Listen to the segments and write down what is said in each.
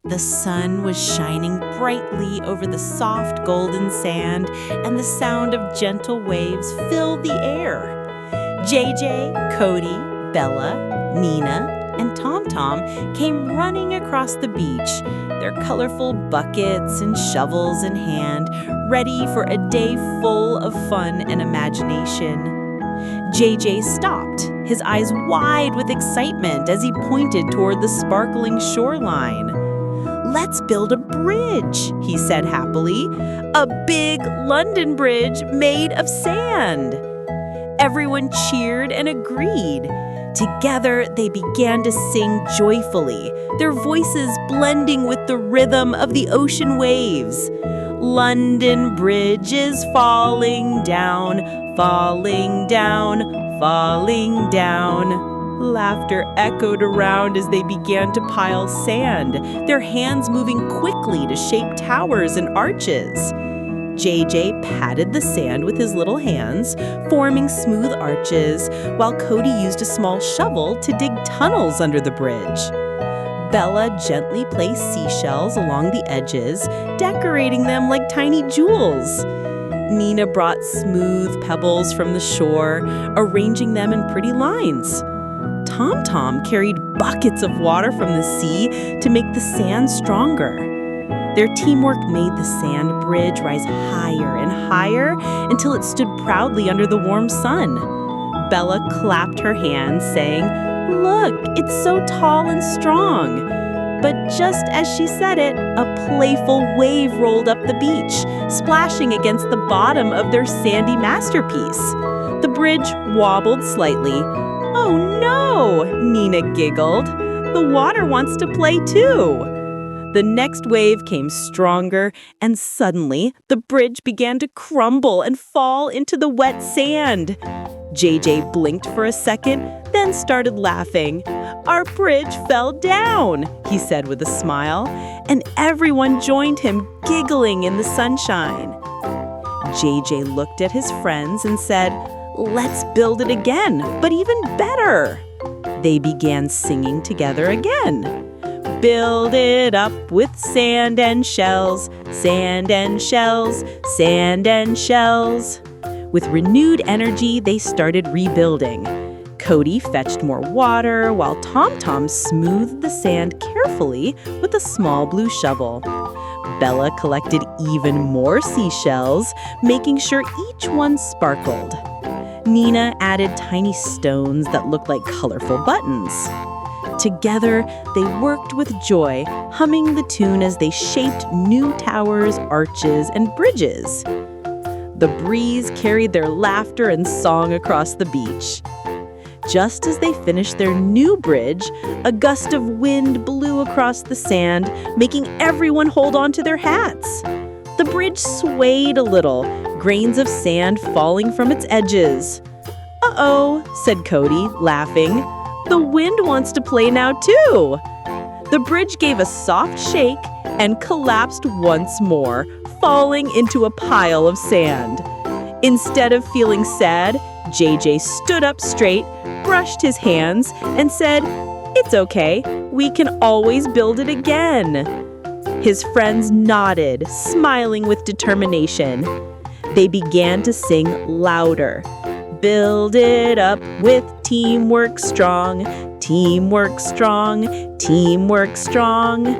The sun was shining brightly over the soft golden sand, and the sound of gentle waves filled the air. JJ, Cody, Bella, Nina, and Tom Tom came running across the beach, their colorful buckets and shovels in hand, ready for a day full of fun and imagination. JJ stopped, his eyes wide with excitement as he pointed toward the sparkling shoreline. "Let's build a bridge," he said happily. "A big London bridge made of sand." Everyone cheered and agreed. Together, they began to sing joyfully, their voices blending with the rhythm of the ocean waves. "London Bridge is falling down, falling down, falling down." Laughter echoed around as they began to pile sand, their hands moving quickly to shape towers and arches. JJ patted the sand with his little hands, forming smooth arches, while Cody used a small shovel to dig tunnels under the bridge. Bella gently placed seashells along the edges, decorating them like tiny jewels. Nina brought smooth pebbles from the shore, arranging them in pretty lines. Tom Tom carried buckets of water from the sea to make the sand stronger. Their teamwork made the sand bridge rise higher and higher until it stood proudly under the warm sun. Bella clapped her hands, saying, "Look, it's so tall and strong." But just as she said it, a playful wave rolled up the beach, splashing against the bottom of their sandy masterpiece. The bridge wobbled slightly. "Oh no!" Nina giggled. "The water wants to play too." The next wave came stronger, and suddenly the bridge began to crumble and fall into the wet sand. JJ blinked for a second, then started laughing. "Our bridge fell down," he said with a smile, and everyone joined him, giggling in the sunshine. JJ looked at his friends and said, "Let's build it again, but even better." They began singing together again. "Build it up with sand and shells, sand and shells, sand and shells." With renewed energy, they started rebuilding. Cody fetched more water, while Tom Tom smoothed the sand carefully with a small blue shovel. Bella collected even more seashells, making sure each one sparkled. Nina added tiny stones that looked like colorful buttons. Together, they worked with joy, humming the tune as they shaped new towers, arches, and bridges. The breeze carried their laughter and song across the beach. Just as they finished their new bridge, a gust of wind blew across the sand, making everyone hold on to their hats. The bridge swayed a little, grains of sand falling from its edges. "Uh-oh," said Cody, laughing. "The wind wants to play now, too." The bridge gave a soft shake and collapsed once more, falling into a pile of sand. Instead of feeling sad, JJ stood up straight, brushed his hands, and said, "It's okay, we can always build it again." His friends nodded, smiling with determination. They began to sing louder. "Build it up with teamwork strong, teamwork strong, teamwork strong."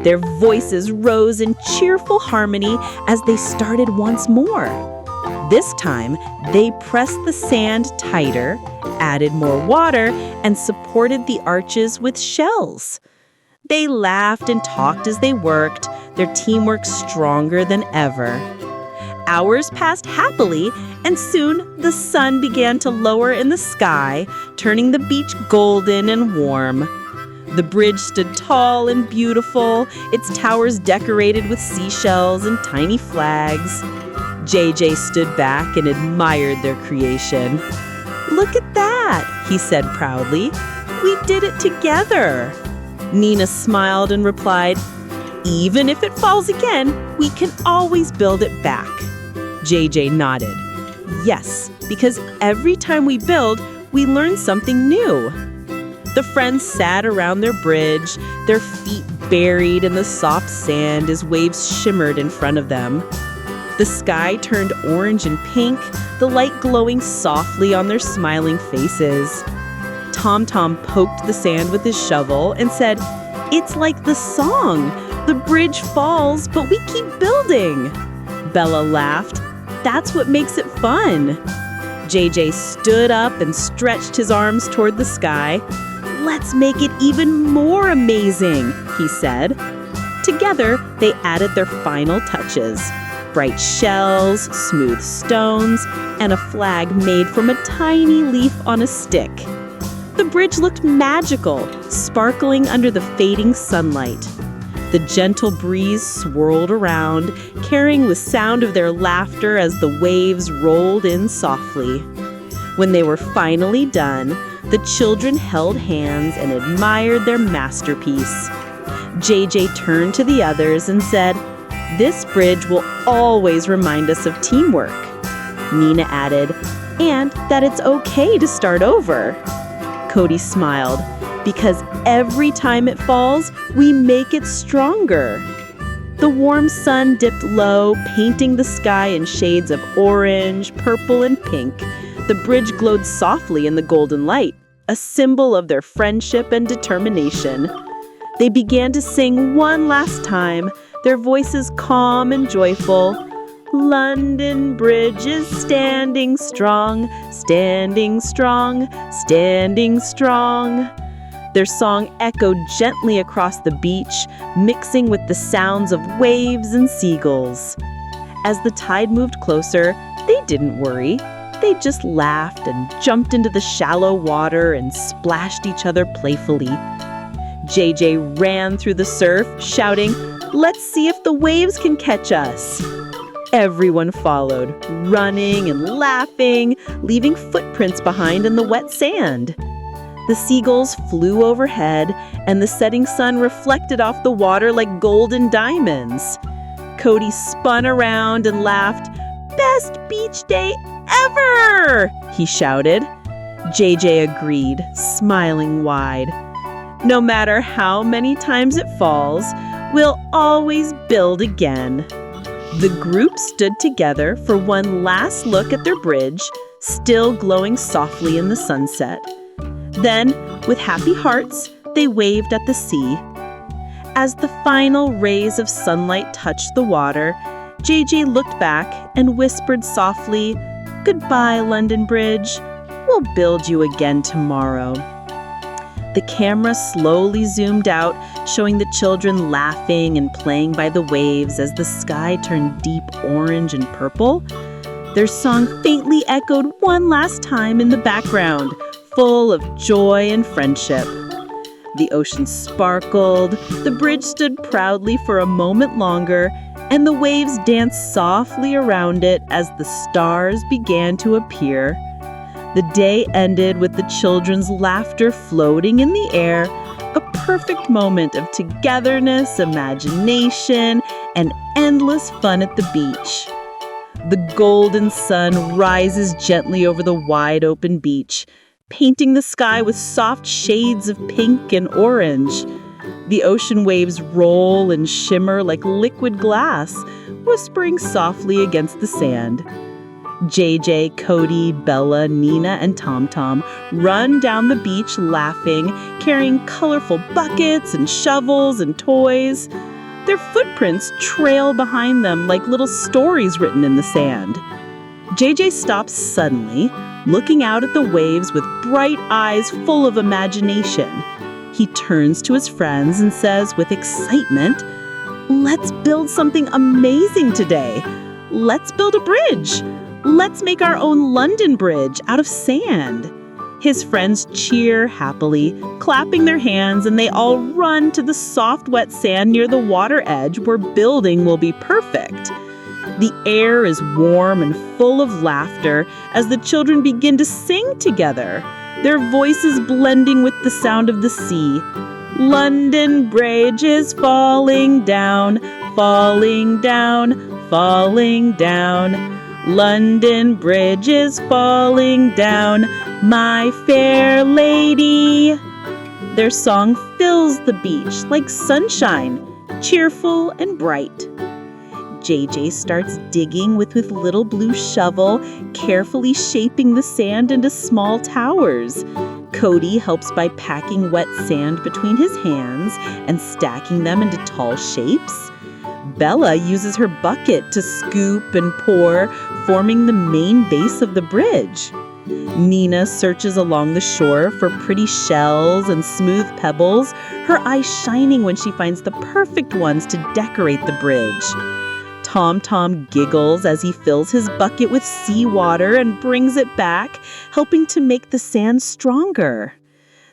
Their voices rose in cheerful harmony as they started once more. This time, they pressed the sand tighter, added more water, and supported the arches with shells. They laughed and talked as they worked, their teamwork stronger than ever. Hours passed happily, and soon the sun began to lower in the sky, turning the beach golden and warm. The bridge stood tall and beautiful, its towers decorated with seashells and tiny flags. JJ stood back and admired their creation. "Look at that," he said proudly. "We did it together." Nina smiled and replied, "Even if it falls again, we can always build it back." JJ nodded. "Yes, because every time we build, we learn something new." The friends sat around their bridge, their feet buried in the soft sand as waves shimmered in front of them. The sky turned orange and pink, the light glowing softly on their smiling faces. Tom poked the sand with his shovel and said, "It's like the song. The bridge falls, but we keep building." Bella laughed. "That's what makes it fun." JJ stood up and stretched his arms toward the sky. "Let's make it even more amazing," he said. Together, they added their final touches: bright shells, smooth stones, and a flag made from a tiny leaf on a stick. The bridge looked magical, sparkling under the fading sunlight. The gentle breeze swirled around, carrying the sound of their laughter as the waves rolled in softly. When they were finally done, the children held hands and admired their masterpiece. JJ turned to the others and said, "This bridge will always remind us of teamwork." Nina added, "And that it's okay to start over." Cody smiled, "Because every time it falls, we make it stronger." The warm sun dipped low, painting the sky in shades of orange, purple, and pink. The bridge glowed softly in the golden light, a symbol of their friendship and determination. They began to sing one last time, their voices calm and joyful. "London Bridge is standing strong, standing strong, standing strong." Their song echoed gently across the beach, mixing with the sounds of waves and seagulls. As the tide moved closer, they didn't worry. They just laughed and jumped into the shallow water and splashed each other playfully. JJ ran through the surf, shouting, "Let's see if the waves can catch us." Everyone followed, running and laughing, leaving footprints behind in the wet sand. The seagulls flew overhead, and the setting sun reflected off the water like golden diamonds. Cody spun around and laughed. "Best beach day ever!" he shouted. JJ agreed, smiling wide. "No matter how many times it falls, we'll always build again." The group stood together for one last look at their bridge, still glowing softly in the sunset. Then, with happy hearts, they waved at the sea. As the final rays of sunlight touched the water, JJ looked back and whispered softly, "Goodbye, London Bridge. We'll build you again tomorrow." The camera slowly zoomed out, showing the children laughing and playing by the waves as the sky turned deep orange and purple. Their song faintly echoed one last time in the background, full of joy and friendship. The ocean sparkled, the bridge stood proudly for a moment longer, and the waves danced softly around it as the stars began to appear. The day ended with the children's laughter floating in the air, a perfect moment of togetherness, imagination, and endless fun at the beach. The golden sun rises gently over the wide open beach, painting the sky with soft shades of pink and orange. The ocean waves roll and shimmer like liquid glass, whispering softly against the sand. JJ, Cody, Bella, Nina, and Tom run down the beach laughing, carrying colorful buckets and shovels and toys. Their footprints trail behind them like little stories written in the sand. JJ stops suddenly, looking out at the waves with bright eyes full of imagination. He turns to his friends and says with excitement, "Let's build something amazing today. Let's build a bridge. Let's make our own London Bridge out of sand." His friends cheer happily, clapping their hands, and they all run to the soft, wet sand near the water edge where building will be perfect. The air is warm and full of laughter as the children begin to sing together, their voices blending with the sound of the sea. "London Bridge is falling down, falling down, falling down. London Bridge is falling down, my fair lady." Their song fills the beach like sunshine, cheerful and bright. JJ starts digging with his little blue shovel, carefully shaping the sand into small towers. Cody helps by packing wet sand between his hands and stacking them into tall shapes. Bella uses her bucket to scoop and pour, forming the main base of the bridge. Nina searches along the shore for pretty shells and smooth pebbles, her eyes shining when she finds the perfect ones to decorate the bridge. Tom giggles as he fills his bucket with seawater and brings it back, helping to make the sand stronger.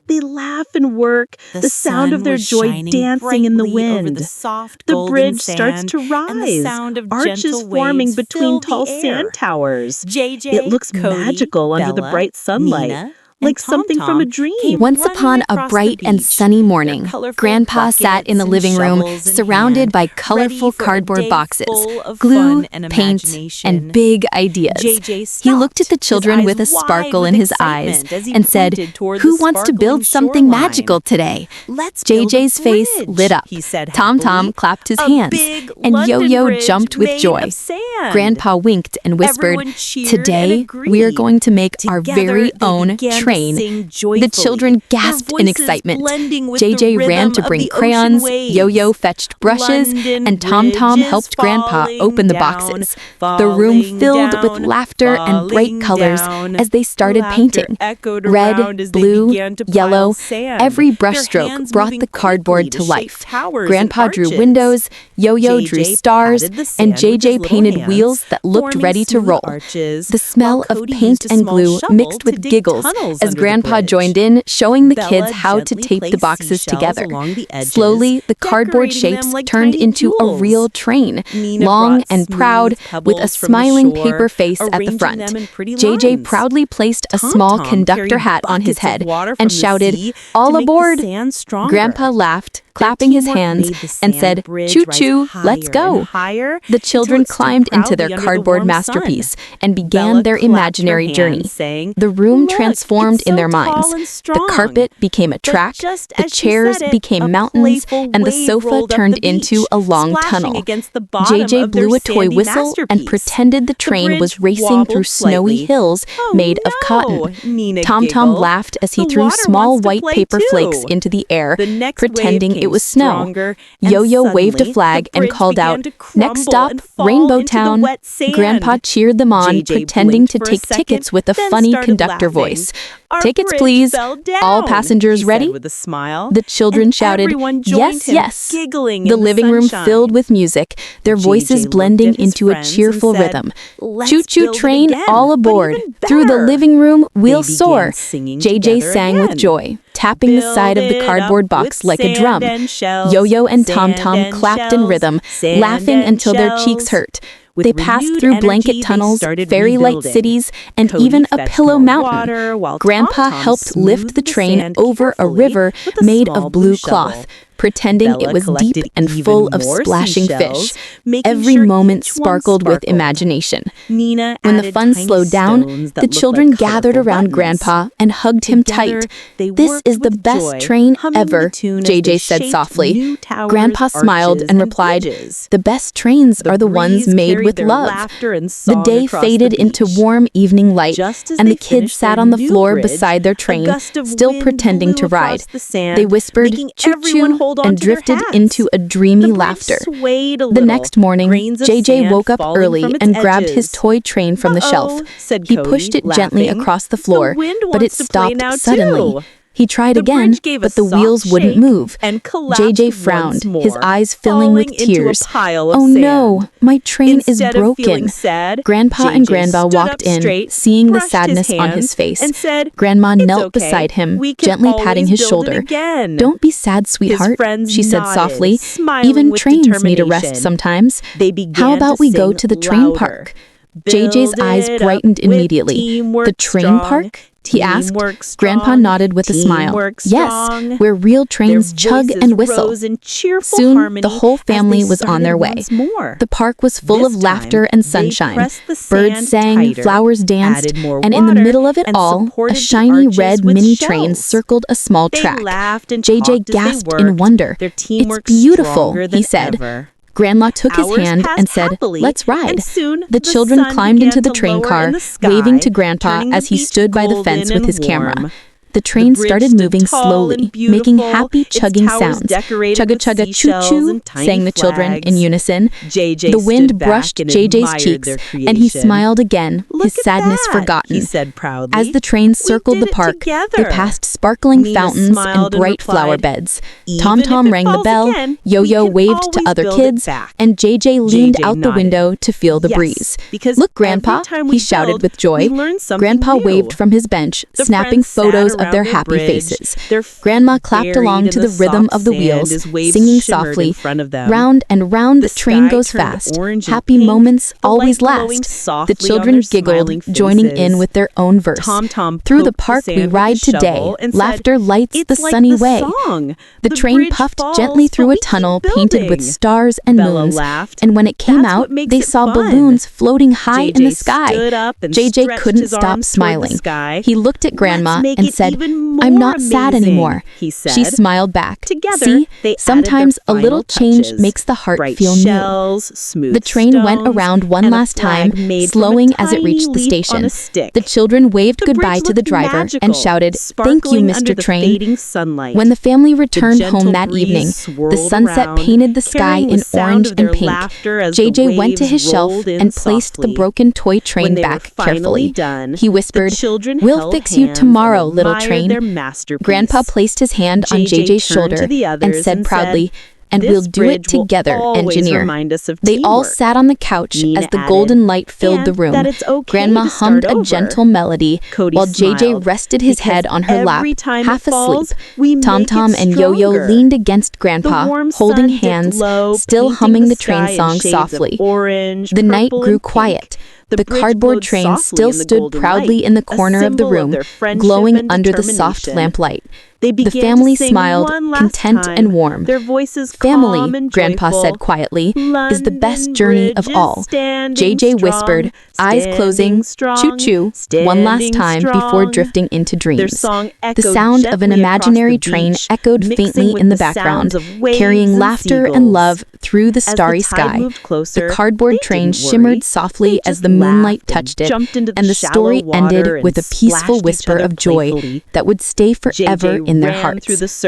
They laugh and work, the sound of their joy dancing in the wind. The bridge starts to rise, arches forming between tall sand towers. It looks magical under the bright sunlight. Like something from a dream. Once upon a bright and sunny morning, Grandpa sat in the living room surrounded by colorful cardboard boxes, glue, paint, and big ideas. He looked at the children with a sparkle in his eyes and said, "Who wants to build something magical today?" JJ's face lit up. Tom clapped his hands, and Yo-Yo jumped with joy. Grandpa winked and whispered, "Today, we are going to make our very own train." The children gasped in excitement. JJ ran to bring crayons, Yo-Yo fetched brushes, and Tom helped Grandpa open the boxes. The room filled with laughter and bright colors as they started painting. Red, blue, yellow, every brushstroke brought the cardboard to life. Grandpa drew windows, Yo-Yo drew stars, and JJ painted wheels that looked ready to roll. The smell of paint and glue mixed with giggles as Grandpa joined in, showing the kids how to tape the boxes together. Slowly, the cardboard shapes turned into a real train, long and proud, with a smiling paper face at the front. JJ proudly placed a small conductor hat on his head and shouted, "All aboard!" Grandpa laughed, clapping his hands, and said, "Choo-choo, let's go." The children climbed into their cardboard masterpiece and began their imaginary journey. The room transformed in their minds. The carpet became a track, the chairs became mountains, and the sofa turned into a long tunnel. JJ blew a toy whistle and pretended the train was racing through snowy hills made of cotton. Tom laughed as he threw small white paper flakes into the air, pretending it was snow. Yo-Yo waved a flag and called out, "Next stop, Rainbow Town." Grandpa cheered them on, pretending to take tickets with a funny conductor voice. "Tickets, please. All passengers ready?" The children shouted, "Yes." The living room filled with music, their voices blending into a cheerful rhythm. "Choo-choo train, all aboard. Through the living room, we'll soar." JJ sang with joy, tapping the side of the cardboard box like a drum. Yo-Yo and Tom clapped in rhythm, laughing until their cheeks hurt. They passed through blanket tunnels, fairy-like cities, and even a pillow mountain. Grandpa helped lift the train over a river made of blue cloth, pretending it was deep and full of splashing fish. Every moment sparkled with imagination. When the fun slowed down, the children gathered around Grandpa and hugged him tight. "This is the best train ever," JJ said softly. Grandpa smiled and replied, "The best trains are the ones made with love." The day faded into warm evening light, and the kids sat on the floor beside their train, still pretending to ride. They whispered, "Choo-choo," and drifted into a dreamy laughter. The next morning, JJ woke up early and grabbed his toy train from the shelf. He pushed it gently across the floor, but it stopped suddenly. He tried again, but the wheels wouldn't move. JJ frowned, his eyes filling with tears. "Oh no, my train is broken." Grandpa and Grandma walked in, seeing the sadness on his face. Grandma knelt beside him, gently patting his shoulder. "Don't be sad, sweetheart," she said softly. "Even trains need a rest sometimes. How about we go to the train park?" JJ's eyes brightened immediately. The train park? he asked. Grandpa nodded with a smile. Yes, where real trains chug and whistle. Soon, the whole family was on their way. The park was full of laughter and sunshine. Birds sang, flowers danced, and in the middle of it all, a shiny red mini train circled a small track. JJ gasped in wonder. It's beautiful, he said. Grandma took his hand and said, "Let's ride." The children climbed into the train car, waving to Grandpa as he stood by the fence with his camera. The train started moving slowly, making happy chugging sounds. Chugga chugga choo choo, sang the children in unison. The wind brushed JJ's cheeks, and he smiled again, his sadness forgotten. He said proudly. As the train circled the park, they passed sparkling fountains and bright flower beds. Tom Tom rang the bell, Yo-Yo waved to other kids, and JJ leaned out the window to feel the breeze. "Look, Grandpa," he shouted with joy. Grandpa waved from his bench, snapping photos of their happy faces. Grandma clapped along to the rhythm of the wheels, singing softly, "Round and round the train goes fast. Happy moments always last." The children giggled, joining in with their own verse. "Through the park we ride today. Laughter lights the sunny way." The train puffed gently through a tunnel painted with stars and moons, and when it came out, they saw balloons floating high in the sky. JJ couldn't stop smiling. He looked at Grandma and said, "I'm not sad anymore," he said. She smiled back. "See, sometimes a little change makes the heart feel new." The train went around one last time, slowing as it reached the station. The children waved goodbye to the driver and shouted, "Thank you, Mr. Train." When the family returned home that evening, the sunset painted the sky in orange and pink. JJ went to his shelf and placed the broken toy train back carefully. He whispered, "We'll fix you tomorrow, little train." Grandpa placed his hand on JJ's shoulder and said proudly, "And we'll do it together, engineer." They all sat on the couch as the golden light filled the room. Grandma hummed a gentle melody while JJ rested his head on her lap, half asleep. Tom Tom and Yo-Yo leaned against Grandpa, holding hands, still humming the train song softly. The night grew quiet. The cardboard train still stood proudly in the corner of the room, glowing under the soft lamplight. The family smiled, content and warm. "Family," Grandpa said quietly, "is the best journey of all." JJ whispered, eyes closing, choo-choo, one last time before drifting into dreams. The sound of an imaginary train echoed faintly in the background, carrying laughter and love through the starry sky. The cardboard train shimmered softly as the moonlight touched it, and the story ended with a peaceful whisper of joy that would stay forever in their hearts.